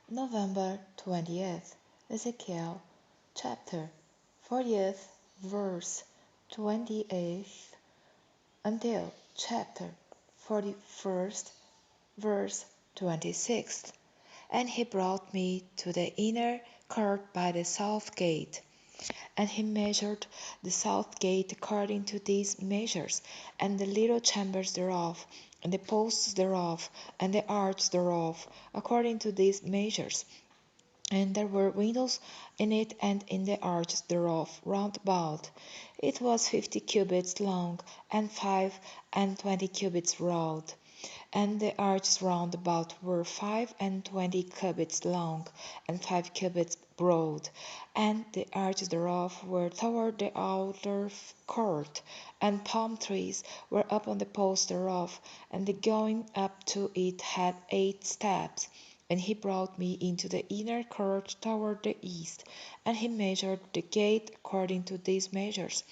November 20th, Ezekiel chapter 40th, verse 28th until chapter 41st, verse 26th. And he brought me to the inner court by the south gate. And he measured the south gate according to these measures, and the little chambers thereof, and the posts thereof, and the arch thereof, according to these measures. And there were windows in it and in the arches thereof round about. It was 50 cubits long, and 25 cubits broad. And the arches round about were 25 cubits long, and 5 cubits broad. And the arches thereof were toward the outer court, and palm trees were upon the posts thereof, and the going up to it had 8 steps. And he brought me into the inner court toward the east, and he measured the gate according to these measures,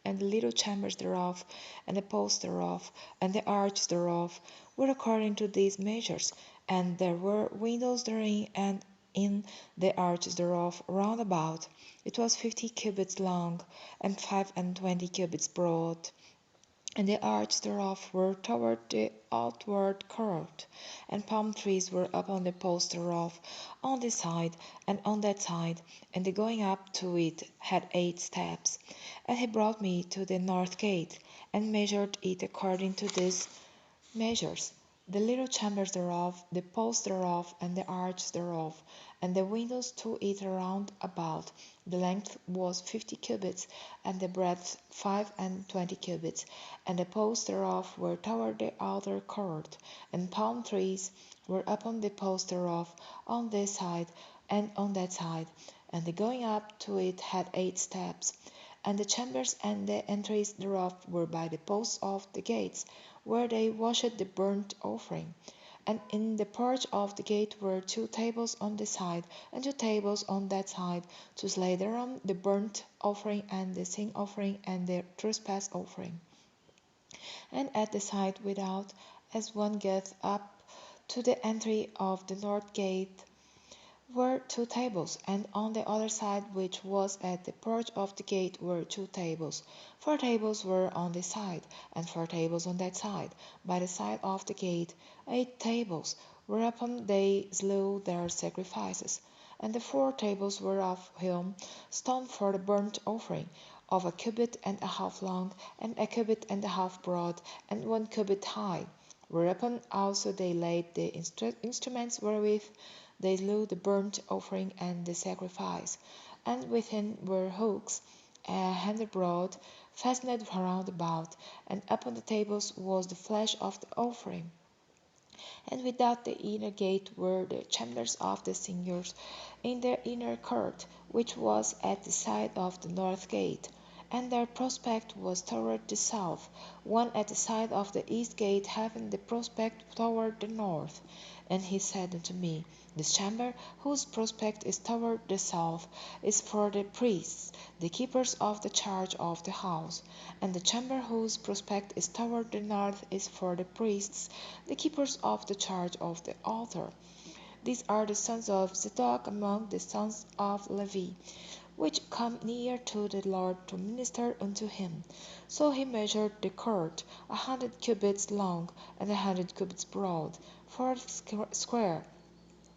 and the little chambers thereof, and the posts thereof, and the arch thereof, were according to these measures. And there were windows therein, and in the arches thereof round about. It was 50 cubits long, and 25 cubits broad. And the arches thereof were toward the outward court, and palm trees were upon the posts thereof, on this side and on that side, and the going up to it had 8 steps. And he brought me to the north gate, and measured it according to these measures, the little chambers thereof, the posts thereof, and the arch thereof, and the windows to it round about. The length was 50 cubits, and the breadth 25 cubits, and the posts thereof were toward the outer court, and palm trees were upon the posts thereof, on this side and on that side, and the going up to it had 8 steps. And the chambers and the entries thereof were by the posts of the gates, where they washed the burnt offering. And in the porch of the gate were 2 tables on this side, and 2 tables on that side, to slay thereon the burnt offering, and the sin offering, and the trespass offering. And at the side without, as one goeth up to the entry of the north gate, were 2 tables, and on the other side, which was at the porch of the gate, were 2 tables. 4 tables were on this side, and 4 tables on that side, by the side of the gate, 8 tables, whereupon they slew their sacrifices. And the 4 tables were of hewn stone for the burnt offering, of a cubit and a half long, and a cubit and a half broad, and 1 cubit high. Whereupon also they laid the instruments wherewith they slew the burnt offering and the sacrifice. And within were hooks, a hand broad, fastened round about, and upon the tables was the flesh of the offering. And without the inner gate were the chambers of the singers in the inner court, which was at the side of the north gate. And their prospect was toward the south, one at the side of the east gate having the prospect toward the north. And he said unto me, This chamber, whose prospect is toward the south, is for the priests, the keepers of the charge of the house. And the chamber whose prospect is toward the north is for the priests, the keepers of the charge of the altar. These are the sons of Zadok among the sons of Levi, which come near to the Lord to minister unto him. So he measured the court 100 cubits long, and 100 cubits broad, 4 square,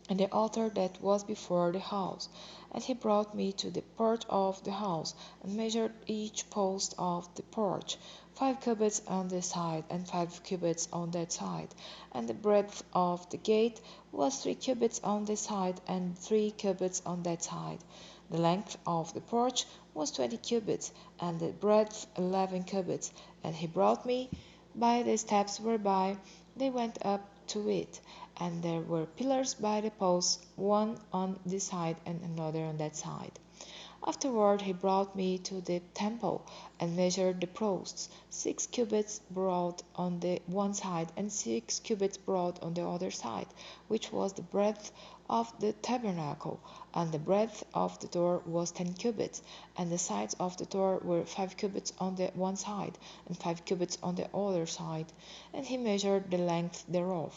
and the altar that was before the house. And he brought me to the porch of the house, and measured each post of the porch, 5 cubits on this side, and 5 cubits on that side. And the breadth of the gate was 3 cubits on this side, and 3 cubits on that side. The length of the porch was 20 cubits, and the breadth 11 cubits. And he brought me by the steps whereby they went up to it, and there were pillars by the posts, one on this side and another on that side. Afterward he brought me to the temple, and measured the posts, 6 cubits broad on the one side, and 6 cubits broad on the other side, which was the breadth of the tabernacle. And the breadth of the door was 10 cubits, and the sides of the door were 5 cubits on the one side, and 5 cubits on the other side. And he measured the length thereof,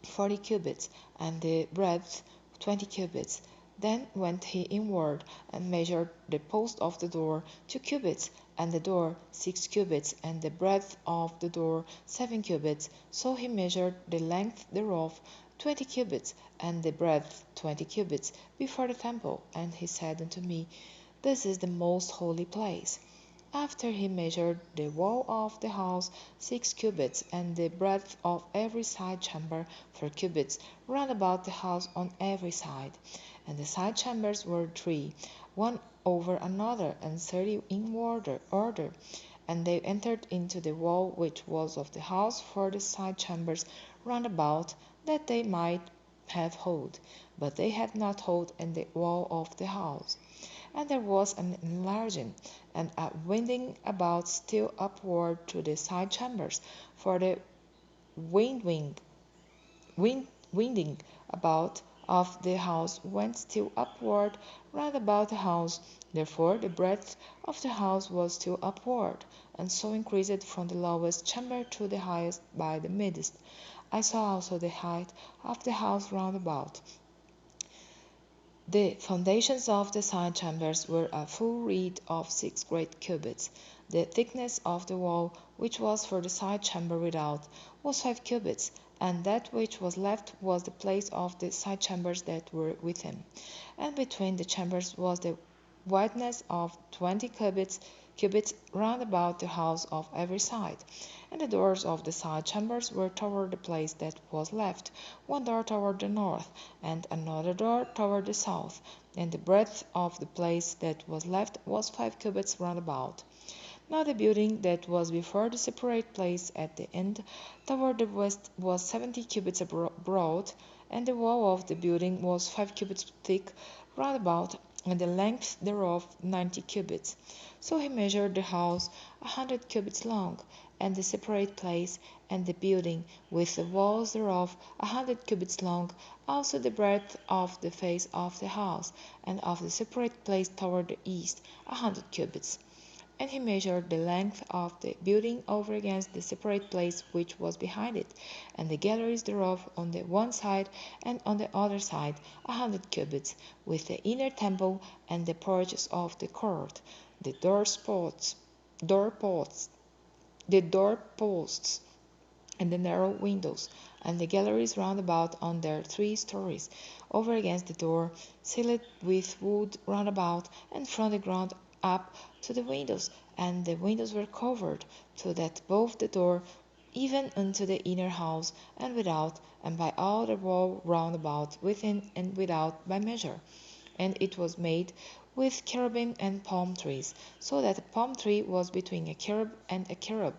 40 cubits, and the breadth 20 cubits. Then went he inward, and measured the post of the door 2 cubits, and the door 6 cubits, and the breadth of the door 7 cubits. So he measured the length thereof 20 cubits, and the breadth 20 cubits, before the temple. And he said unto me, This is the most holy place. After he measured the wall of the house 6 cubits, and the breadth of every side chamber 4 cubits, round about the house on every side. And the side chambers were 3, one over another, and 30 in order. And they entered into the wall which was of the house for the side chambers round about, that they might have hold. But they had not hold in the wall of the house. And there was an enlarging and a winding about still upward to the side chambers, for the winding winding about of the house went still upward round about the house. Therefore the breadth of the house was still upward, and so increased from the lowest chamber to the highest by the midst. I saw also the height of the house round about. The foundations of the side chambers were a full reed of 6 great cubits. The thickness of the wall, which was for the side chamber without, was 5 cubits, and that which was left was the place of the side chambers that were within. And between the chambers was the wideness of 20 cubits round about the house of every side. And the doors of the side chambers were toward the place that was left, one door toward the north, and another door toward the south. And the breadth of the place that was left was 5 cubits round about. Now the building that was before the separate place at the end toward the west was 70 cubits broad, and the wall of the building was 5 cubits thick round about, and the length thereof 90 cubits. So he measured the house 100 cubits long, and the separate place, and the building, with the walls thereof 100 cubits long, also the breadth of the face of the house, and of the separate place toward the east 100 cubits. And he measured the length of the building over against the separate place which was behind it, and the galleries thereof on the one side and on the other side 100 cubits, with the inner temple and the porches of the court, the doorposts, the doorposts, and the narrow windows, and the galleries round about on their 3 stories, over against the door, ceiled with wood round about, and from the ground up to the windows, and the windows were covered, so that both the door, even unto the inner house, and without, and by all the wall round about, within and without, by measure. And it was made with cherubim and palm trees, so that a palm tree was between a cherub and a cherub.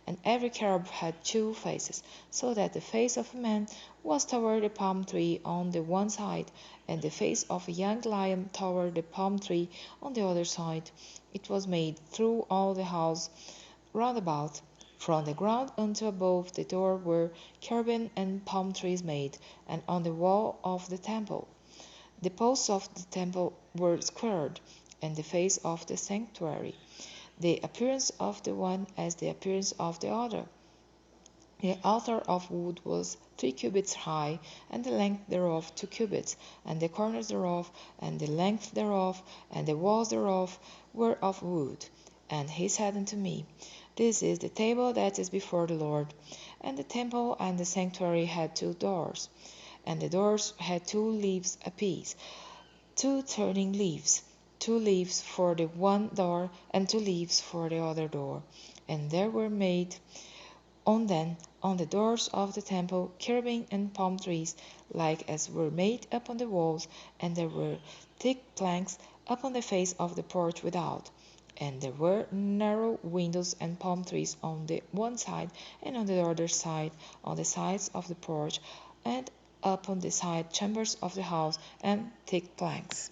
And every cherub had 2 faces, so that the face of a man was toward the palm tree on the one side, and the face of a young lion toward the palm tree on the other side. It was made through all the house round about. From the ground unto above the door were cherubim and palm trees made, and on the wall of the temple. The posts of the temple were squared, and the face of the sanctuary, the appearance of the one as the appearance of the other. The altar of wood was 3 cubits high, and the length thereof 2 cubits, and the corners thereof, and the length thereof, and the walls thereof were of wood. And he said unto me, This is the table that is before the Lord. And the temple and the sanctuary had 2 doors, and the doors had 2 leaves apiece, 2 turning leaves, 2 leaves for the one door, and 2 leaves for the other door. And there were made on them, on the doors of the temple, cherubim and palm trees, like as were made upon the walls, and there were thick planks upon the face of the porch without. And there were narrow windows and palm trees on the one side and on the other side, on the sides of the porch, and upon the side chambers of the house, and thick planks.